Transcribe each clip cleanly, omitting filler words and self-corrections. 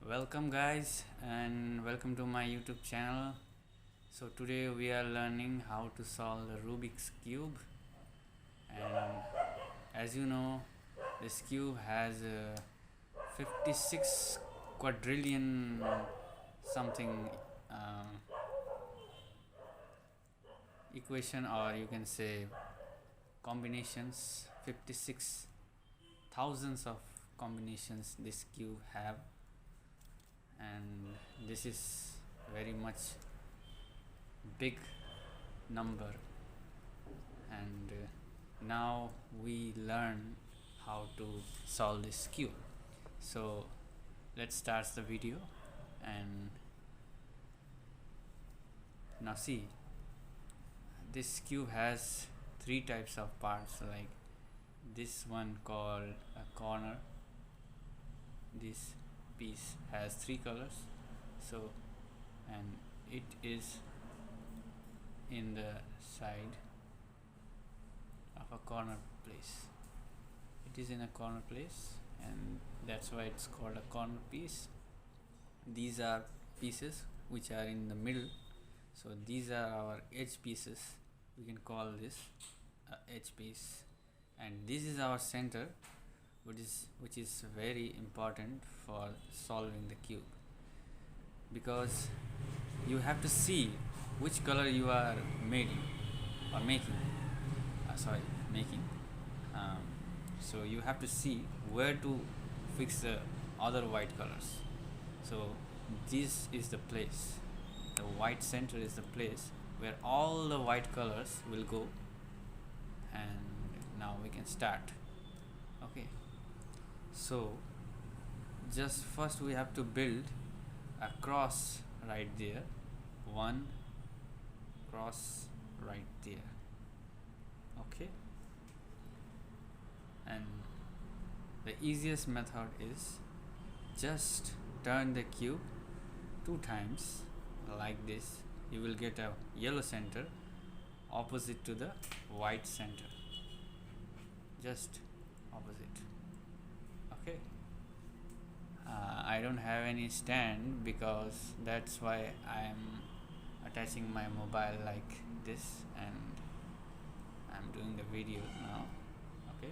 Welcome guys and welcome to my YouTube channel. So today we are learning how to solve the Rubik's cube, and as you know, this cube has 56 quadrillion something equation, or you can say combinations. 56 thousands of combinations this cube have, and this is very much big number. And now we learn how to solve this cube. So let's start the video. And now see, this cube has three types of parts, like this one called a corner. This piece has three colors, so, and it is in the side of a corner place. It is in a corner place, and that's why it's called a corner piece. These are pieces which are in the middle, so these are our edge pieces. We can call this edge piece, and this is our center, which is very important for solving the cube, because you have to see which color you are making. So you have to see where to fix the other white colors. So this is the place, the white center is the place where all the white colors will go. And now we can start. Okay, so just first we have to build a cross right there, one cross right there. Okay, and the easiest method is just turn the cube two times like this. You will get a yellow center opposite to the white center, just opposite. Okay, I don't have any stand, because that's why I am attaching my mobile like this, and I'm doing the video now. Okay,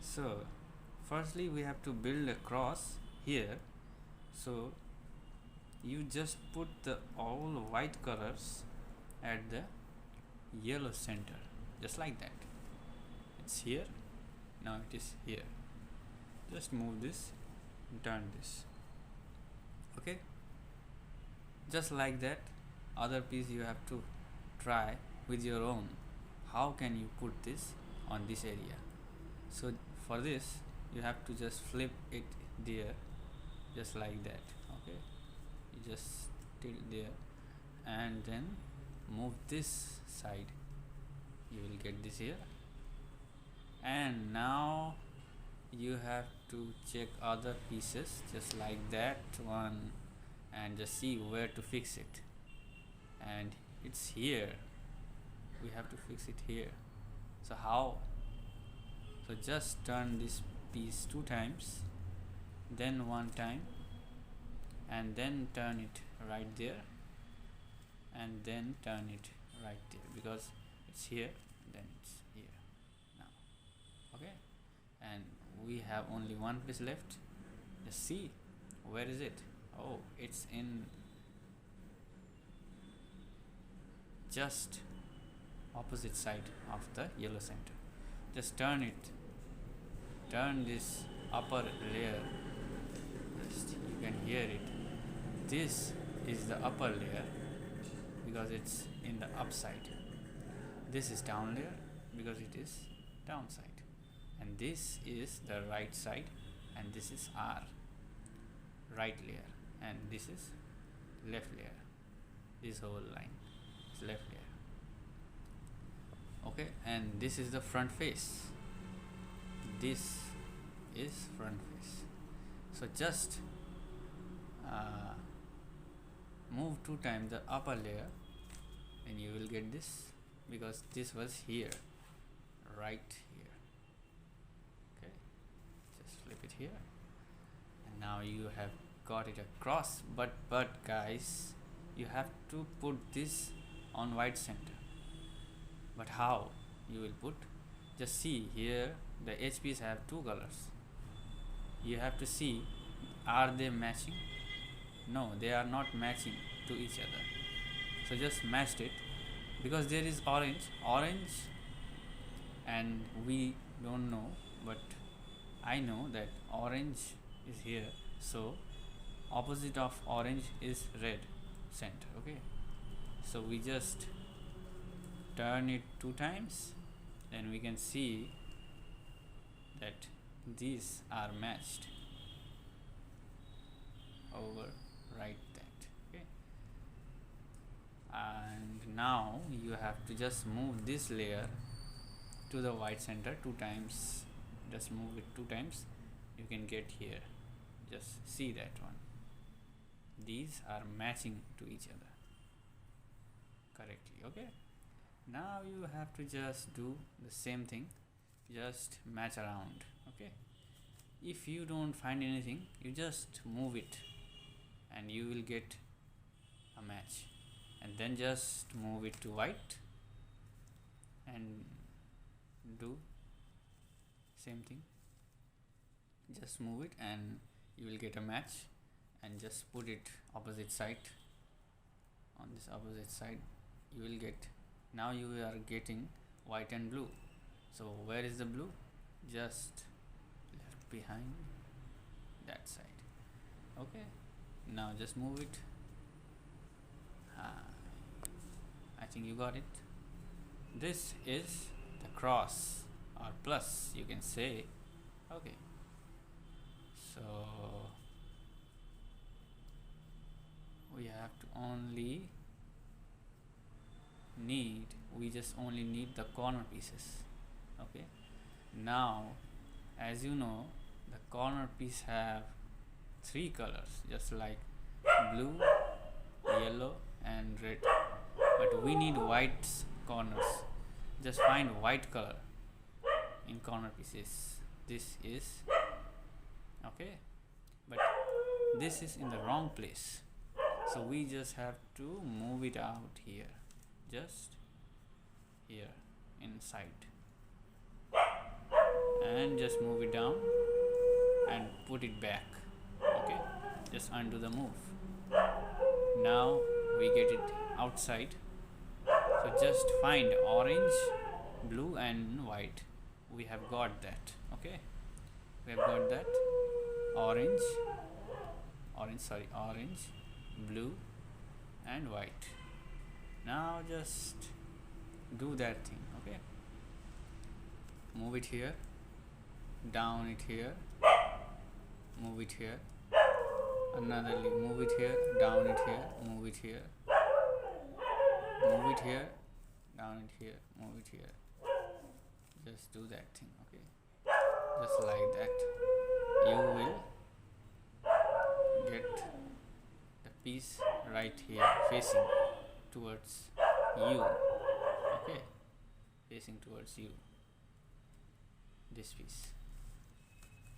so firstly we have to build a cross here. So you just put the all white colors at the yellow center, just like that. It's here, now it is here. Just move this and turn this. Okay, just like that. Other piece you have to try with your own. How can you put this on this area? So for this you have to just flip it there, just like that. Okay, you just tilt there and then move this side. You will get this here. And now you have to check other pieces, just like that one, and just see where to fix it. And it's here, we have to fix it here. So how? So just turn this piece two times, then one time, and then turn it right there, and then turn it right there, because it's here, then it's here now. Okay, and we have only one piece left. Just see, where is it? Oh, it's in just opposite side of the yellow center. Just turn it, turn this upper layer. Just, you can hear it. This is the upper layer because it's in the upside. This is down layer because it is downside. And this is the right side, and this is our right layer, and this is left layer. This whole line is left layer. Okay, and this is the front face. This is front face. So just move two times the upper layer, and you will get this, because this was here, right here. Okay, just flip it here, and now you have got it across, but guys, you have to put this on white center. But how you will put? Just see here, the HPs have two colors. You have to see, are they matching? No, they are not matching to each other. So just matched it, because there is orange, and we don't know, but I know that orange is here, so opposite of orange is red center. Okay, so we just turn it 2 times, then we can see that these are matched. Overwrite that. Okay, and now you have to just move this layer to the white center 2 times. Just move it 2 times, you can get here. Just see that one, these are matching to each other correctly. Okay, now you have to just do the same thing, just match around. Okay, if you don't find anything, you just move it and you will get a match, and then just move it to white and do same thing. Just move it and you will get a match, and just put it opposite side. On this opposite side you will get, now you are getting white and blue. So where is the blue? Just left behind that side. Okay, now just move it. I think you got it. This is the cross or plus, you can say. Okay, so we have to only need, we just only need the corner pieces. Okay, now as you know, the corner piece have 3 colors, just like blue, yellow and red, but we need white corners. Just find white color in corner pieces. This is okay, but this is in the wrong place, so we just have to move it out here, just here inside, and just move it down and put it back. Okay, just undo the move. Now we get it outside, so just find orange, blue and white. We have got that. Okay, we have got that. Orange, blue and white. Now just do that thing. Okay, move it here, down it here, move it here, anotherly move it here, down it here, move it here, move it here, down it here, move it here. Just do that thing. Okay, just like that. You will get the piece right here facing towards you. Okay, facing towards you, this piece.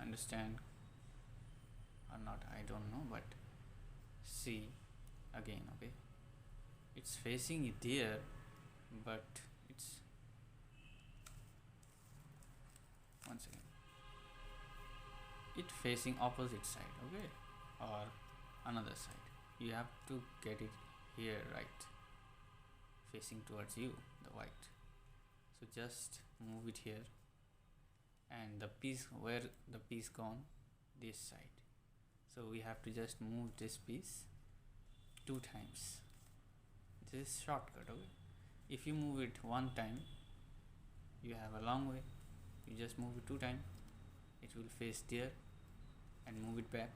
Understand or not, I don't know, but see again. Okay, it's facing it there, but it's, once again, it facing opposite side. Okay, or another side. You have to get it here, right, facing towards you, the white. So just move it here, and the piece, where the piece gone, this side. So we have to just move this piece 2 times. This is shortcut. Okay, if you move it 1 time, you have a long way. You just move it 2 times, it will face there, and move it back,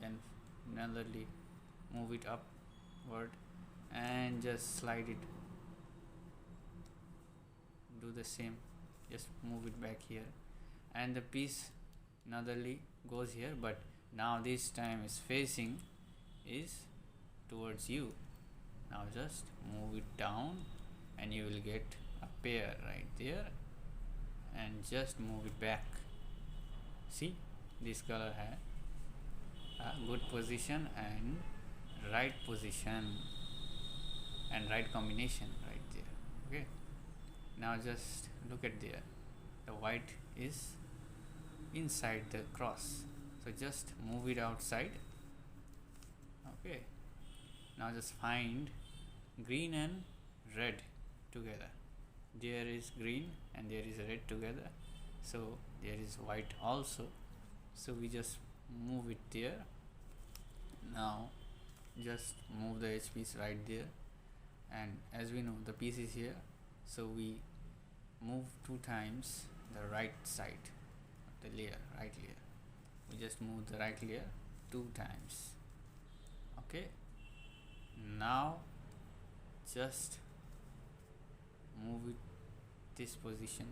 then anotherly move it upward and just slide it. Do the same, just move it back here, and the piece anotherly goes here, but now this time is facing is towards you. Now just move it down and you will get a pair right there, and just move it back. See, this color had a good position and right position and right combination right there. Okay, now just look at there, the white is inside the cross, so just move it outside. Okay, now just find green and red together. There is green and there is red together, so there is white also, so we just move it there. Now just move the H piece right there, and as we know the piece is here, so we move 2 times the right side of the layer, right layer. We just move the right layer 2 times. Okay, now just move it this position,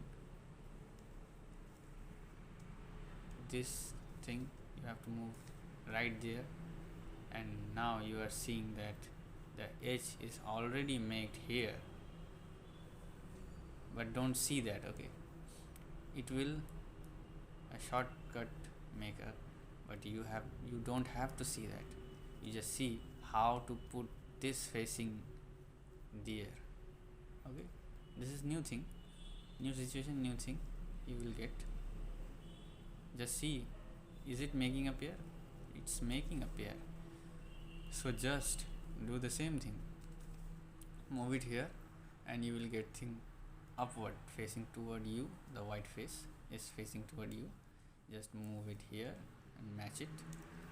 this thing you have to move right there, and now you are seeing that the edge is already made here, but don't see that. Okay, it will a shortcut maker, but you don't have to see that. You just see how to put this facing there. Okay, this is new thing, new situation, new thing you will get. Just see, is it making a pair? It's making a pair. So just do the same thing, move it here, and you will get thing upward facing toward you. The white face is facing toward you. Just move it here and match it,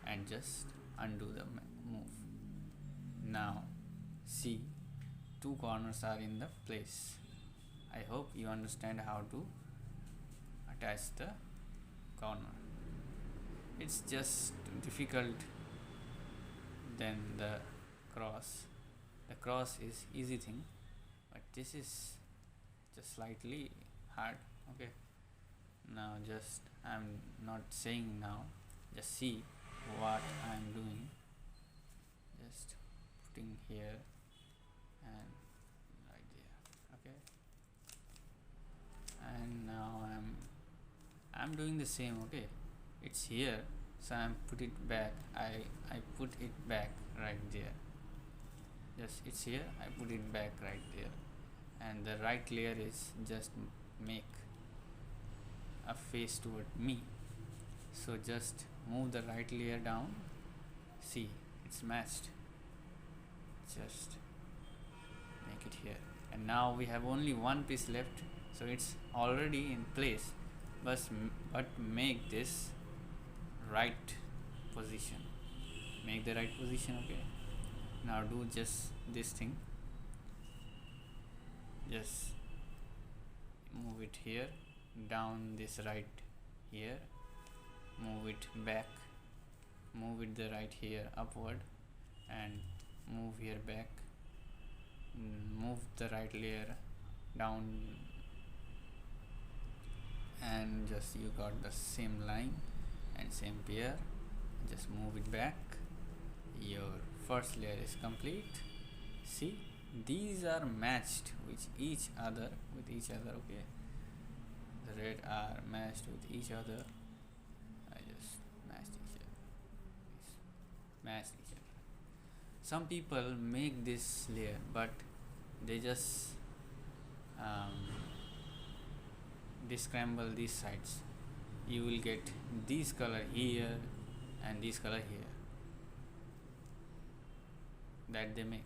and just undo the move. Now see, 2 corners are in the place. I hope you understand how to attach the corner. It's just difficult than the cross. The cross is easy thing, but this is just slightly hard. Okay, now just I'm not saying now, just see what I'm doing. Just putting here and right there. Okay, and now I'm doing the same. Okay, it's here, so I'm put it back. I put it back right there. Just it's here, I put it back right there, and the right layer is just make a face toward me. So just move the right layer down. See, it's matched. Just make it here, and now we have only one piece left, so it's already in place. But make this right position. Make the right position. Okay, now do just this thing. Just move it here, down this right here, move it back, move it the right here upward, and move here back, move the right layer down, and just you got the same line and same pair. Just move it back. Your first layer is complete. See, these are matched with each other. Okay, the red are matched with each other. I just matched each other. Some people make this layer, but they just descramble these sides. You will get this color here and this color here that they make,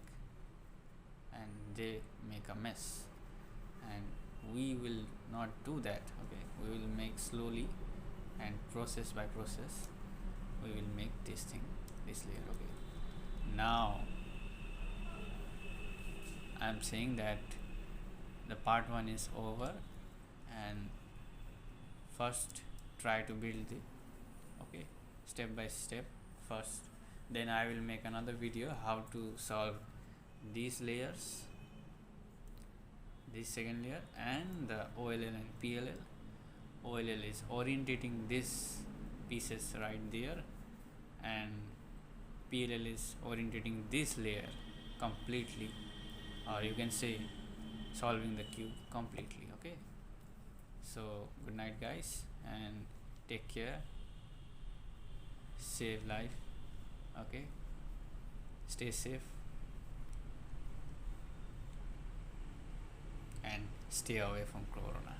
and they make a mess, and we will not do that. Okay, we will make slowly, and process by process we will make this layer. Okay, now I am saying that the part 1 is over, and first try to build it, okay, step by step first. Then I will make another video how to solve these layers, this second layer, and the OLL and PLL. OLL is orientating these pieces right there, and PLL is orientating this layer completely, or you can say solving the cube completely. Okay, so good night guys, and take care, save life. Okay, stay safe and stay away from corona.